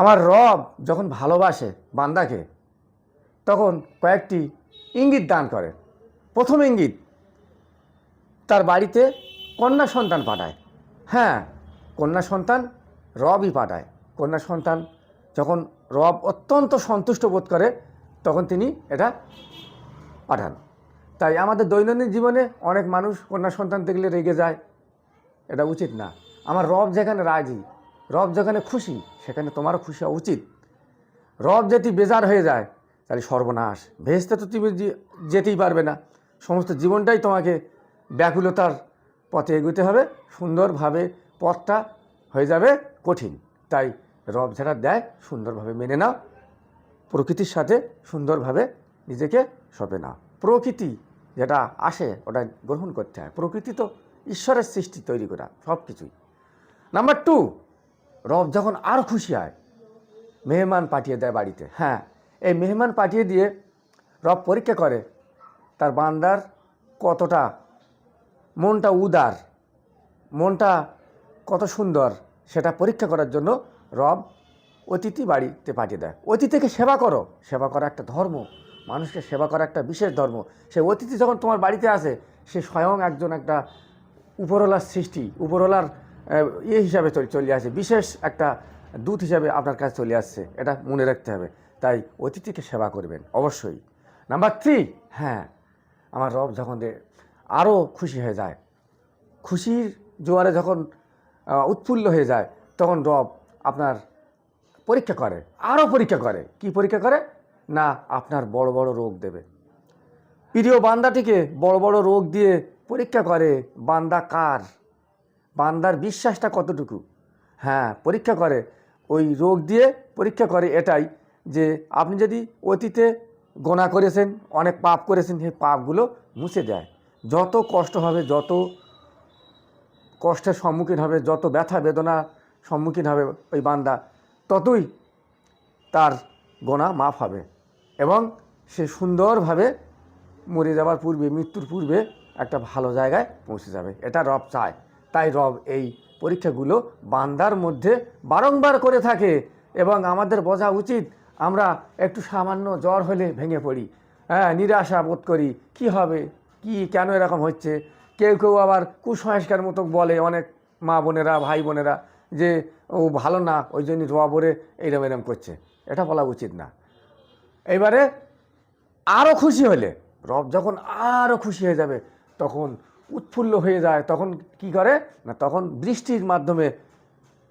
আমার রব যখন ভালোবাসে বান্দাকে তখন কয়েকটি ইঙ্গিত দান করে। প্রথম ইঙ্গিত, তার বাড়িতে কন্যা সন্তান পাঠায়। হ্যাঁ, কন্যা সন্তান রবই পাঠায়। কন্যা সন্তান যখন রব অত্যন্ত সন্তুষ্ট বোধ করে তখন তিনি এটা পাঠান। তাই আমাদের দৈনন্দিন জীবনে অনেক মানুষ কন্যা সন্তান দেখলে রেগে যায়, এটা উচিত না। আমার রব যেখানে রাজি, রব যেখানে খুশি, সেখানে তোমারও খুশি হওয়া উচিত। রব যদি বেজার হয়ে যায় তাহলে সর্বনাশ, ভেস্তে তো তুমি যেতেই পারবে না। সমস্ত জীবনটাই তোমাকে ব্যাকুলতার পথে এগোতে হবে, সুন্দরভাবে পথটা হয়ে যাবে কঠিন। তাই রব যারা দেয় সুন্দরভাবে মেনে নাও, প্রকৃতির সাথে সুন্দরভাবে নিজেকে সঁপে নাও। প্রকৃতি যেটা আসে ওটা গ্রহণ করতে হয়। প্রকৃতি তো ঈশ্বরের সৃষ্টি, তৈরি করা সব কিছুই। নাম্বার 2, রব যখন আরও খুশি হয় মেহমান পাঠিয়ে দেয় বাড়িতে। হ্যাঁ, এই মেহমান পাঠিয়ে দিয়ে রব পরীক্ষা করে তার বান্দার কতটা মনটা উদার, মনটা কত সুন্দর, সেটা পরীক্ষা করার জন্য রব অতিথি বাড়িতে পাঠিয়ে দেয়। অতিথিকে সেবা করো, সেবা করা একটা ধর্ম, মানুষকে সেবা করা একটা বিশেষ ধর্ম। সে অতিথি যখন তোমার বাড়িতে আসে সে স্বয়ং একজন একটা উপরওয়ালার সৃষ্টি, উপরওয়ালার হিসাবে চলে আসে, বিশেষ একটা দূত হিসাবে আপনার কাছে চলে আসছে, এটা মনে রাখতে হবে। তাই অতিথিকে সেবা করবেন অবশ্যই। নাম্বার 3, হ্যাঁ, আমার রব যখন আরও খুশি হয়ে যায়, খুশির জোয়ারে যখন উৎফুল্ল হয়ে যায় তখন রব আপনার পরীক্ষা করে, আরও পরীক্ষা করে। কি পরীক্ষা করে না, আপনার বড় বড় রোগ দেবে। প্রিয় বান্দাটিকে বড় বড় রোগ দিয়ে পরীক্ষা করে বান্দা কার, বান্দার বিশ্বাসটা কতটুকু। হ্যাঁ, পরীক্ষা করে ওই রোগ দিয়ে, পরীক্ষা করে এটাই যে আপনি যদি অতীতে গোনা করেছেন, অনেক পাপ করেছেন, সেই পাপগুলো মুছে দেয়। যত কষ্ট হবে, যত কষ্টের সম্মুখীন হবে, যত ব্যথা বেদনা সম্মুখীন হবে ওই বান্দা, ততই তার গোনা মাফ হবে এবং সে সুন্দরভাবে মরে যাওয়ার পূর্বে, মৃত্যুর পূর্বে একটা ভালো জায়গায় পৌঁছে যাবে। এটা রব চায়। তাই রব এই পরীক্ষাগুলো বান্দার মধ্যে বারংবার করে থাকে। এবং আমাদের বোঝা উচিত, আমরা একটু সামান্য জ্বর হলে ভেঙে পড়ি, হ্যাঁ, নিরাশা বোধ করি, কি হবে, কি কেন এরকম হচ্ছে। কেউ কেউ আবার কুসংস্কার মতো বলে, অনেক মা বোনেরা, ভাই বোনেরা, যে ও ভালো না, ওই জন্য রব ওরে এইরকম এরম করছে। এটা বলা উচিত না। এবারে আরও খুশি হলে, রব যখন আরও খুশি হয়ে যাবে তখন উৎফুল্ল হয়ে যায়, তখন কি করে না, তখন বৃষ্টির মাধ্যমে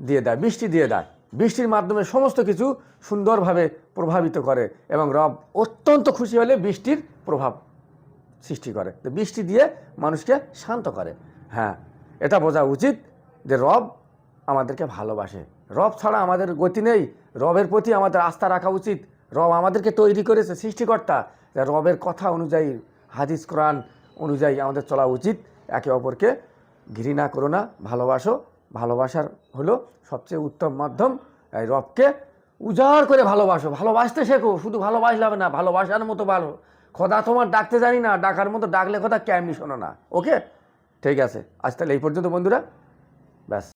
দিয়ে দেয়, বৃষ্টি দিয়ে দেয়। বৃষ্টির মাধ্যমে সমস্ত কিছু সুন্দরভাবে প্রভাবিত করে এবং রব অত্যন্ত খুশি হলে বৃষ্টির প্রভাব সৃষ্টি করে, তো বৃষ্টি দিয়ে মানুষকে শান্ত করে। হ্যাঁ, এটা বোঝা উচিত যে রব আমাদেরকে ভালোবাসে। রব ছাড়া আমাদের গতি নেই। রবের প্রতি আমাদের আস্থা রাখা উচিত। রব আমাদেরকে তৈরি করেছে, সৃষ্টিকর্তা। রবের কথা অনুযায়ী, হাদিস কোরআন অনুযায়ী আমাদের চলা উচিত। একে অপরকে ঘৃণা করো না, ভালোবাসো। ভালোবাসার হলো সবচেয়ে উত্তম মাধ্যম। এই রবকে উজাড় করে ভালোবাসো, ভালোবাসতে শেখো। শুধু ভালোবাসলে হবে না, ভালোবাসার মতো ভালো। খোদা তোমার ডাকতে জানি না, ডাকার মতো ডাকলে খোদা কেমনি শোনো না। ওকে, ঠিক আছে, আজ তাহলে এই পর্যন্ত বন্ধুরা, ব্যাস।